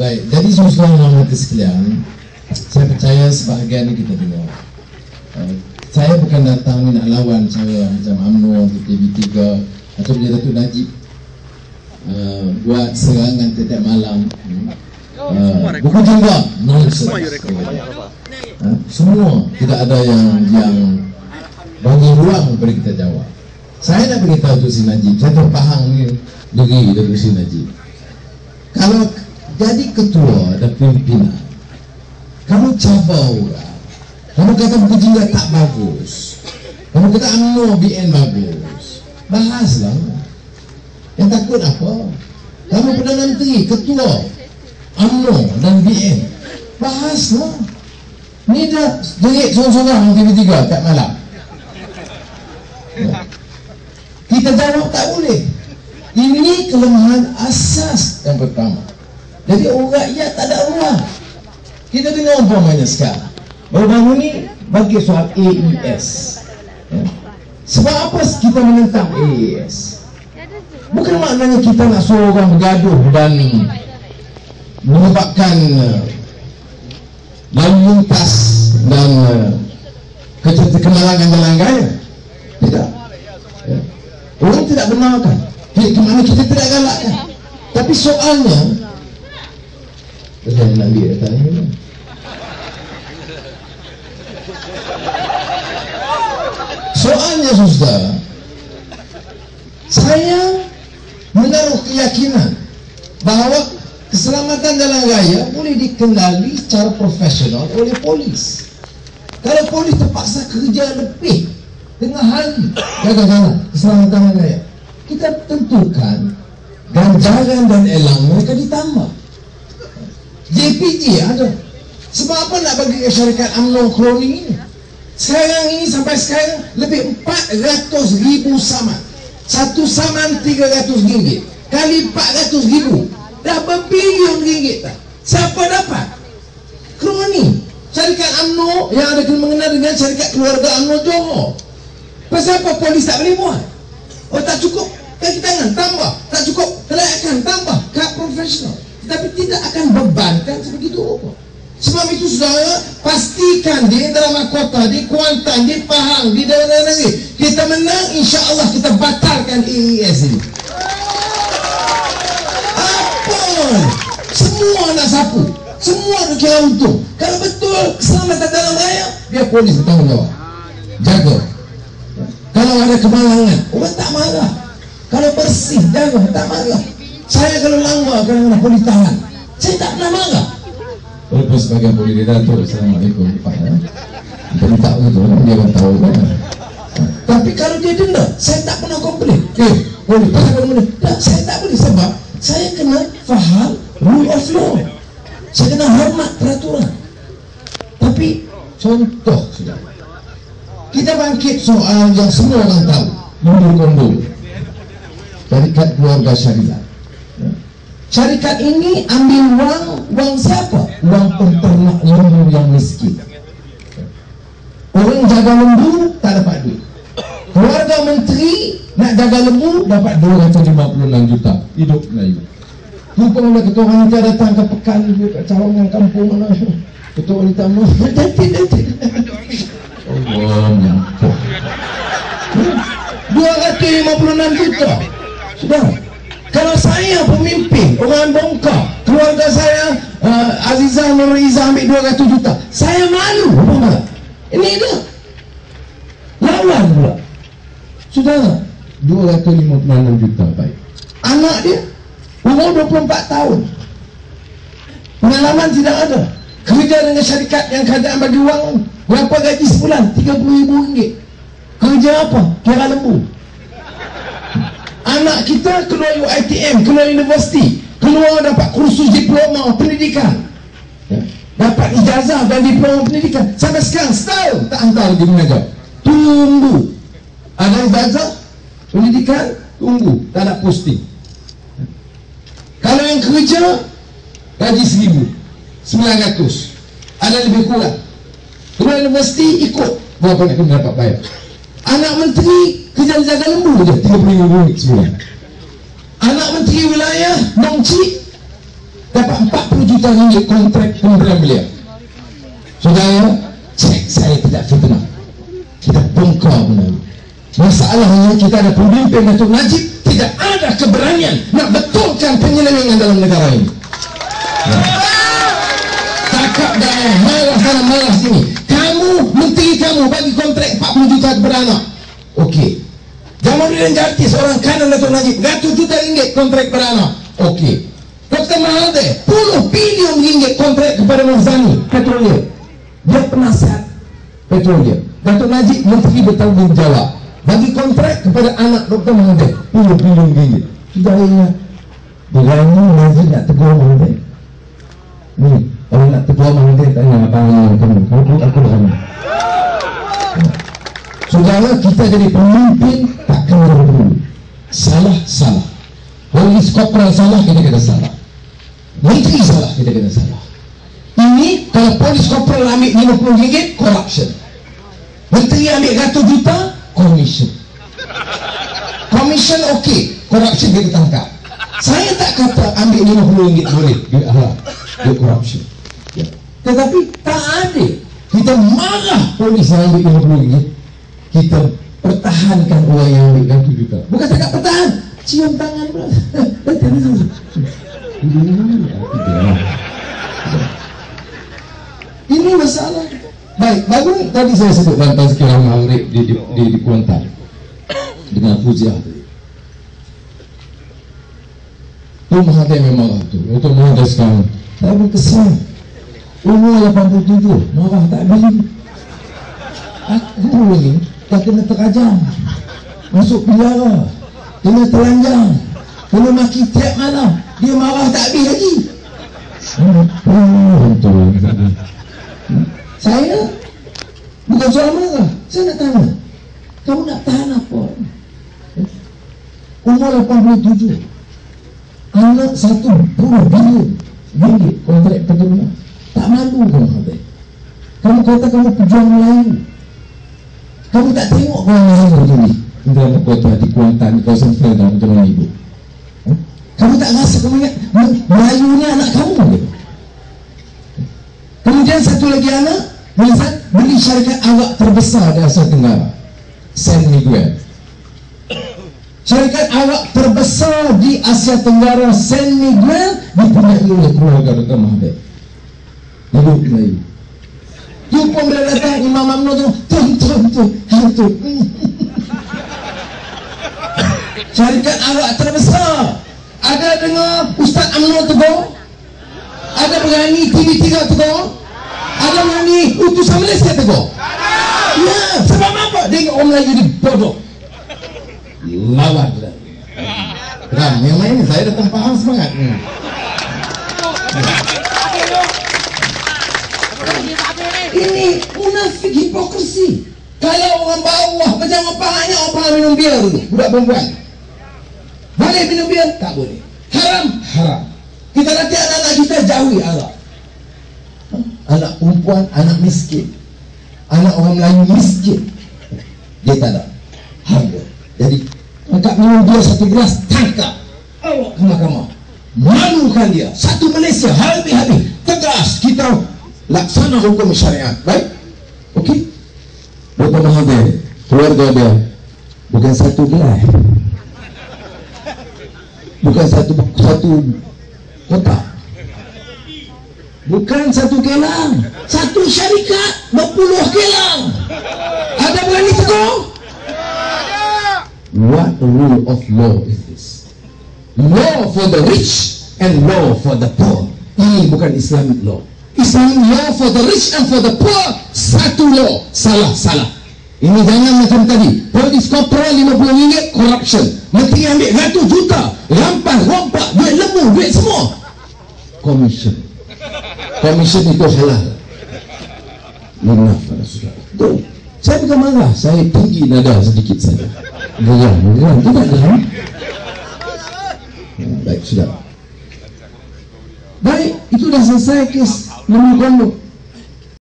Baik, jadi saudara yang hormati sekalian, saya percaya sebahagian ini kita dengar. Saya bukan datang ni nak lawan cara macam UMNO, TV3 atau dia Datuk Najib buat serangan setiap malam. Bukan juga semua tidak ada yang bagi ruang kepada kita jawab. Saya nak beritahu Datuk Seri Najib, saya terpahang ni diri Datuk Seri Najib. Kalau jadi ketua dan pimpinan, kamu cabar orang, kamu kata buku jingga tak bagus, kamu kata UMNO BN bagus, bahaslah. Yang takut apa? Kamu Perdana Menteri, ketua UMNO dan BN, bahaslah. Ni dah jerit sorang-sorang TV3 kat malam. Kita jawab tak boleh. Ini kelemahan asas yang pertama. Jadi orang rakyat tak ada ruang. Kita dengar umpamanya sekarang, baru-baru ni bagi soal AES. Sebab apa kita menentang AES? Bukan maknanya kita nak suruh orang bergaduh dan menyebabkan lalu lintas dan kemalangan jalan raya. Tidak. Orang tidak benarkan. Kemana kita tidak galakkan. Tapi soalnya, saya nak ambil datang ni. Soalnya saudara, saya menaruh keyakinan bahawa keselamatan jalan raya boleh dikendali secara profesional oleh polis. Kalau polis terpaksa kerja lebih tengah hari jaga jalan keselamatan jalan raya, kita tentukan ganjaran dan elang mereka ditambah. JPJ ada. Sebab apa nak bagi syarikat UMNO cloning ini? Sekarang ini sampai sekarang lebih 400,000 saman. Satu saman RM300 kali 400,000 dah berbilion ringgit tak? Siapa dapat? Kroni. Syarikat UMNO yang ada mengenal dengan syarikat keluarga UMNO Johor. Pasal apa polis tak boleh buat? Oh tak cukup kaki tangan, tambah. Tak cukup kelayakan, tambah. Kad profesional. Tapi tidak akan bebankan sebegitu rupa. Sebab itu saudara, pastikan di dalam kota, di Kuantan, di Pahang, di daerah negeri, kita menang, insya-Allah kita batalkan AES ini. Apa? Semua nak sapu, semua nak kira untung. Kalau betul keselamatan dalam raya, biar polis bertanggung jawab, jaga. Kalau ada kemalangan, orang tak marah. Kalau bersih, jaga, tak marah. Saya kalau langgar, kalau polis tahan, saya tak pernah marah. Walaupun sebagai polis dia Datuk, Assalamualaikum Pak ya. Dia tak betul, dia kan tahu kan. Tapi kalau dia denda, saya tak pernah komplain. Polis, pasal kamu denda? Tak, saya tak boleh sebab saya kena faham rule of law. Saya kena hormat peraturan. Tapi contoh sudah. Kita bangkit soal yang semua orang tahu, mundur-mundur. Syarikat keluarga syariah. Syarikat ini ambil wang siapa? Wang penternak lembu yang miskin. Orang jaga lembu tak dapat duit. Keluarga menteri nak jaga lembu dapat 256 juta. Hidup Melayu. Rupanya ketua wanita datang ke pekan kat cawangan kampung mana. Ketua wanita mau Allah nyampuh. 256 juta. Sudah. Kalau saya pemimpin, orang bongkar, keluarga saya Azizah Nur Izzah ambil 200 juta, saya malu. Apa? Ini dia lawan pula. Saudara, 256 juta baik. Anak dia umur 24 tahun, pengalaman tidak ada, kerja dengan syarikat yang keadaan bagi wang. Berapa gaji sebulan? RM30,000. Kerja apa? Kira lembu. Anak kita keluar UiTM, keluar universiti, keluar dapat kursus diploma pendidikan, dapat ijazah dan diploma pendidikan. Sampai sekarang setahun tak hantar lagi mengajar. Tunggu. Ada ijazah pendidikan, tunggu. Tak ada posting. Kalau yang kerja, gaji 1,900. Ada lebih kurang. Keluar universiti, ikut. Berapa nak kena dapat bayar. Anak menteri kerja jaga lembu je, RM30,000 sebulan. Anak menteri wilayah Nongcik dapat 40 juta ringgit kontrak pemberian beliau. Saudara, cek, saya tidak fitnah, kita bongkar benar. Masalahnya kita ada pemimpin Datuk Najib tidak ada keberanian nak betulkan penyelewengan dalam negara ini. Cakap dah malah sana malah sini. Kamu, menteri kamu bagi kontrak 40 juta kepada anak. Okey. Jamaluddin Jati seorang kanan Datuk Najib, 100 juta ringgit kontrak kepada anak. Okey. Dr. Mahathir, puluh bilion ringgit kontrak kepada Mohzani Petroleum. Dia penasihat petroleum. Datuk Najib menteri bertanggungjawab bagi kontrak kepada anak Dr. Mahathir, puluh bilion ringgit. Sudah ingat berani Najib nak tegur Mahathir? Ni, kalau nak tegur Mahathir tanya abang kamu, aku berani. Saudara, kita jadi pemimpin takkan berdulu. Salah. Polis korporal salah, kita kena salah. Menteri salah, kita kena salah. Ini kalau polis korporal ambil RM50, corruption. Menteri ambil 100 juta, commission. Commission okey, corruption kita tangkap. Saya tak kata ambil RM50 boleh, dia corruption. Ya. Tetapi tak ada. Kita marah polis yang ambil RM50, kita pertahankan orang yang ambil 100 juta. Bukan cakap pertahan, cium tangan pula. Ini masalah. Baik, baru tadi saya sebut tentang sekian Maghrib di Kuantan dengan Fuziah tadi. Itu Mahathir memang tu. Untuk Mahathir sekarang saya pun kesal. Umur 87, marah tak beli. Aku ni dah kena terajam, masuk penjara, kena telanjang, kena maki tiap malam. Dia marah tak habis lagi. Saya bukan soal marah. Saya nak tanya, kamu nak tahan apa? Umur 87, anak 10 bilion ringgit kontrak peternak. Tak malu kamu kata? Kamu kata kamu pejuang Melayu. Kamu tak tengok orang Melayu tu ni dalam kota di Kuantan, di kawasan Selatan macam mana ibu? Kamu tak rasa kamu ingat Melayu ni anak kamu ke? Kemudian satu lagi anak beli syarikat awak terbesar di Asia Tenggara, San Miguel. Syarikat awak terbesar di Asia Tenggara, San Miguel, dipunyai oleh keluarga Dr. Mahathir. Hidup Melayu. Jumpa bila datang Imam UMNO tu, hantu. Syarikat awak terbesar. Ada dengar Ustaz UMNO tegur? Ada berani TV3 tegur? Ada berani utusan Malaysia tegur? Ya, sebab apa? Dia orang Melayu ni bodoh. Lawan dah. Ram, yang main ni saya datang faham semangat. Ini munafik, hipokrisi. Kalau orang bawah macam orang pahanya, orang paham minum bir dulu, budak perempuan. Boleh minum bir? Tak boleh. Haram? Haram. Kita nanti anak-anak kita jauhi arak. Anak perempuan, anak miskin, anak orang Melayu miskin, dia tak ada harga. Jadi angkat minum dia satu gelas, tangkap, awak ke mahkamah, malukan dia. Satu Malaysia habis-habis tegas kita laksana hukum syariat. Baik, okey. Dr. Mahathir, keluarga dia bukan satu gelas, bukan satu kotak, bukan satu kelang, satu syarikat berpuluh kelang. Ada berani tegur? What rule of law is this? Law for the rich and law for the poor. Ini bukan Islamic law. Islamic law for the rich and for the poor, satu law. Salah. Ini jangan macam tadi. Polis korporal RM50, corruption. Menteri ambil 100 juta, rampas, rompak, duit lembu, duit semua. Commission itu halal. Maaf pada saudara. Tuh, saya bukan marah, saya tinggi nada sedikit saja. Geram, tidak geram. Baik, sudah. Baik, itu dah selesai kes Lembu Kondo.